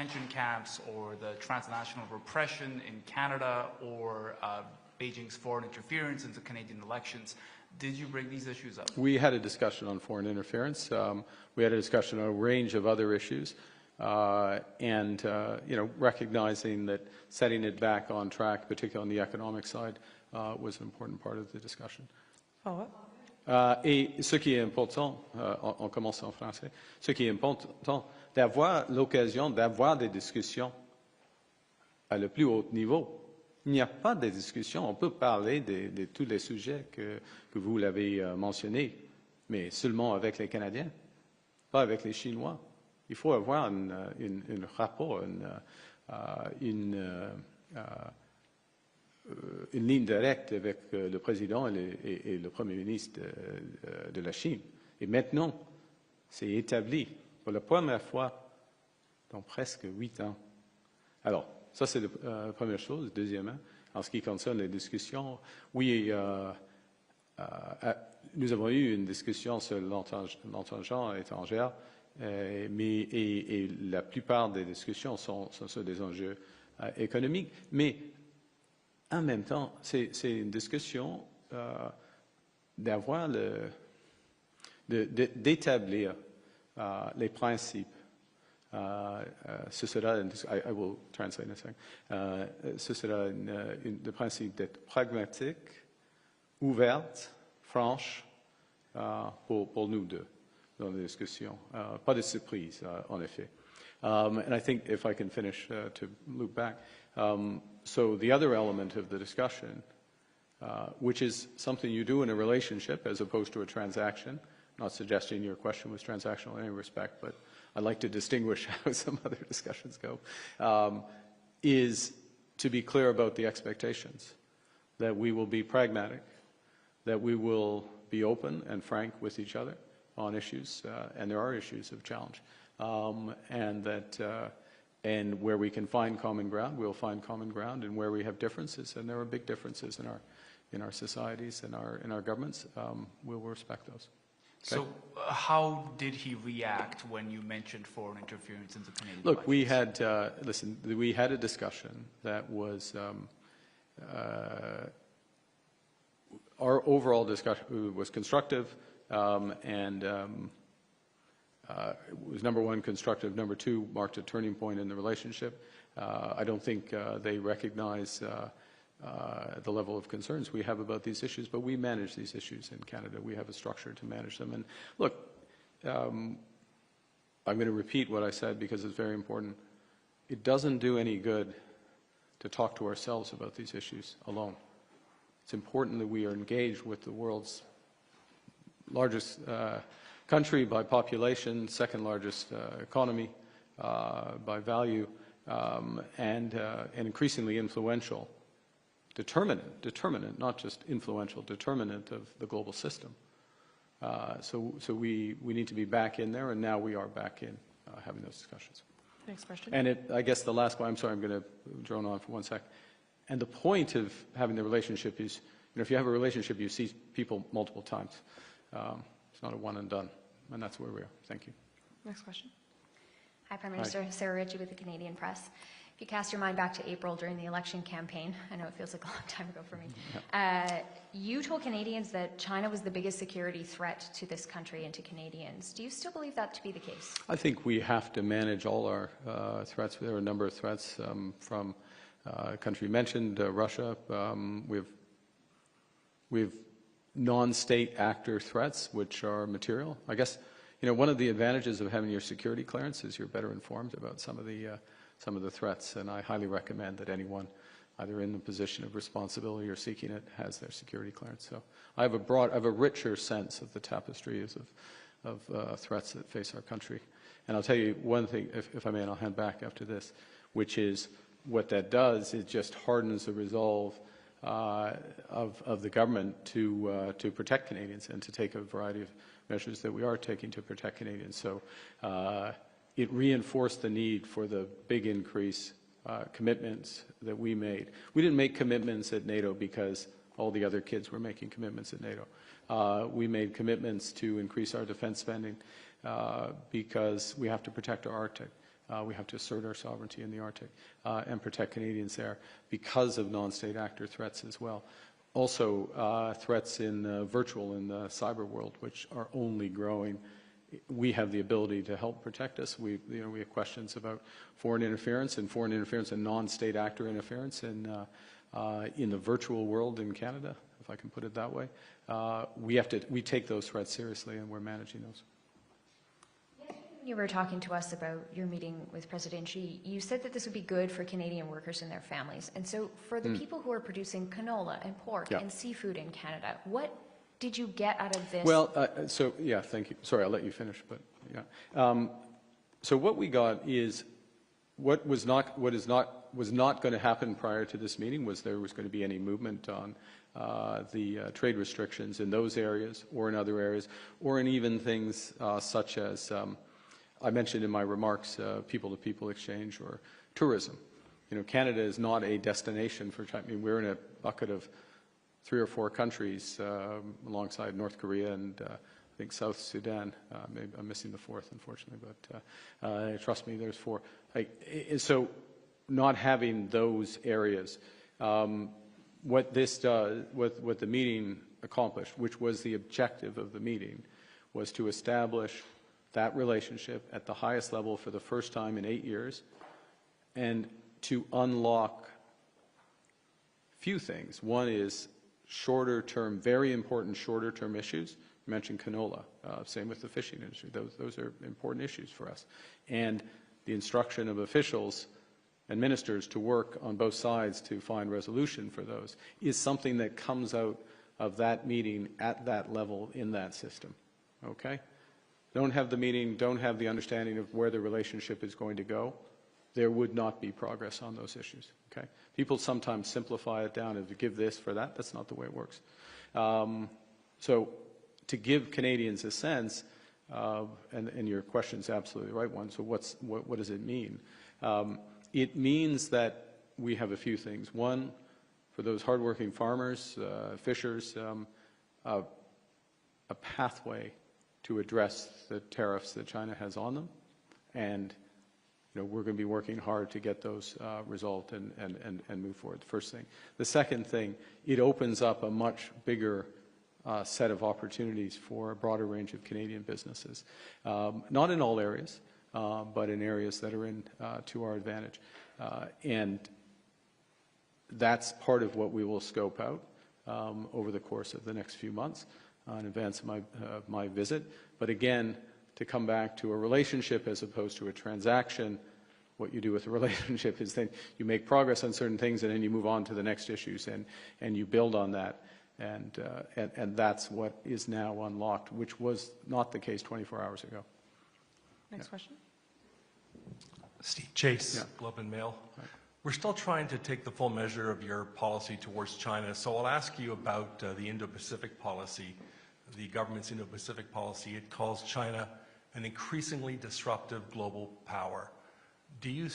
detention camps or the transnational repression in Canada or Beijing's foreign interference into Canadian elections. Did you bring these issues up? We had a discussion on foreign interference. We had a discussion on a range of other issues, and you know, recognizing that setting it back on track, particularly on the economic side, was an important part of the discussion. Et ce qui est important, on commence en français, ce qui est important, d'avoir l'occasion d'avoir des discussions à le plus haut niveau. Il n'y a pas de discussion. On peut parler de tous les sujets que vous l'avez mentionnés, mais seulement avec les Canadiens, pas avec les Chinois. Il faut avoir un rapport, une ligne directe avec le président et le premier ministre de la Chine. Et maintenant, c'est établi pour la première fois dans presque 8 ans. Alors, ça, c'est la première chose. Deuxièmement, en ce qui concerne les discussions, oui, nous avons eu une discussion sur l'entente étrangère, et la plupart des discussions sont sur des enjeux économiques. Mais en même temps, c'est une discussion d'établir les principes. Ce sera, I will translate in a second. Ce sera le principe d'être pragmatique, ouverte, franche pour nous deux dans les discussions. Pas de surprise, en effet. And I think if I can finish to loop back. So the other element of the discussion, which is something you do in a relationship as opposed to a transaction, not suggesting your question was transactional in any respect, but I'd like to distinguish how some other discussions go, is to be clear about the expectations, that we will be pragmatic, that we will be open and frank with each other on issues, and there are issues of challenge, and that and where we can find common ground, we'll find common ground, and where we have differences, and there are big differences in our societies and in our governments, we'll respect those. Okay. So how did he react when you mentioned foreign interference into Canadian Look, elections? we had a discussion that was, our overall discussion was constructive, and it was number one, constructive. Number two, marked a turning point in the relationship. I don't think they recognize the level of concerns we have about these issues, but we manage these issues in Canada. We have a structure to manage them. And look, I'm going to repeat what I said because it's very important. It doesn't do any good to talk to ourselves about these issues alone. It's important that we are engaged with the world's largest country by population, second largest economy by value, and increasingly influential. Determinant, not just influential, determinant of the global system. So we need to be back in there, and now we are back in having those discussions. Next question. And I guess the last one, I'm sorry, I'm going to drone on for 1 sec. And the point of having the relationship is, you know, if you have a relationship, you see people multiple times. It's not a one and done, and that's where we are. Thank you. Next question. Hi, Prime Minister. Hi. Sarah Ritchie with the Canadian Press. If you cast your mind back to April during the election campaign, I know it feels like a long time ago for me, you told Canadians that China was the biggest security threat to this country and to Canadians. Do you still believe that to be the case? I think we have to manage all our threats. There are a number of threats from a country mentioned, Russia. We've non-state actor threats, which are material. I guess, you know, one of the advantages of having your security clearance is you're better informed about some of the threats, and I highly recommend that anyone, either in the position of responsibility or seeking it, has their security clearance. So I have a richer sense of the tapestries of threats that face our country. And I'll tell you one thing, if I may, and I'll hand back after this, which is what that does is just hardens the resolve of the government to protect Canadians and to take a variety of measures that we are taking to protect Canadians. So it reinforced the need for the big increase commitments that we made. We didn't make commitments at NATO because all the other kids were making commitments at NATO. We made commitments to increase our defense spending because we have to protect our Arctic. We have to assert our sovereignty in the Arctic and protect Canadians there because of non-state actor threats as well. Also, threats in virtual and the cyber world, which are only growing. We have the ability to help protect us. We have questions about foreign interference and non-state actor interference in the virtual world in Canada, if I can put it that way. We take those threats seriously, and we're managing those. You were talking to us about your meeting with President Xi. You said that this would be good for Canadian workers and their families. And so for the people who are producing canola and pork and seafood in Canada, what did you get out of this? Well, thank you. Sorry, I'll let you finish, but yeah. So what we got is what was not going to happen prior to this meeting was there was going to be any movement on the trade restrictions in those areas or in other areas, or in even things such as I mentioned in my remarks, people-to-people exchange or tourism. Canada is not a destination for China. I mean, we're in a bucket of 3 or 4 countries alongside North Korea and I think South Sudan. Maybe I'm missing the 4th, unfortunately, but trust me, there's 4. So not having those areas, what this does, what the meeting accomplished, which was the objective of the meeting, was to establish that relationship at the highest level for the first time in 8 years, and to unlock few things. One is shorter-term, very important shorter-term issues. You mentioned canola. Same with the fishing industry. Those are important issues for us. And the instruction of officials and ministers to work on both sides to find resolution for those is something that comes out of that meeting at that level in that system. Okay? Don't have the meeting, don't have the understanding of where the relationship is going to go, there would not be progress on those issues. Okay? People sometimes simplify it down and to give this for that. That's not the way it works. So to give Canadians a sense, and your question's absolutely the right one, so what does it mean? It means that we have a few things. One, for those hardworking farmers, fishers, a pathway to address the tariffs that China has on them, and we're going to be working hard to get those resolved and move forward. The first thing. The second thing, it opens up a much bigger set of opportunities for a broader range of Canadian businesses. Not in all areas, but in areas that are to our advantage. And that's part of what we will scope out over the course of the next few months in advance of my visit. But again, to come back to a relationship as opposed to a transaction, what you do with a relationship is then you make progress on certain things and then you move on to the next issues and you build on that. And that's what is now unlocked, which was not the case 24 hours ago. Next question. Steve Chase, Globe and Mail. Right. We're still trying to take the full measure of your policy towards China, so I'll ask you about the Indo-Pacific policy, the government's Indo-Pacific policy. It calls China an increasingly disruptive global power. Do you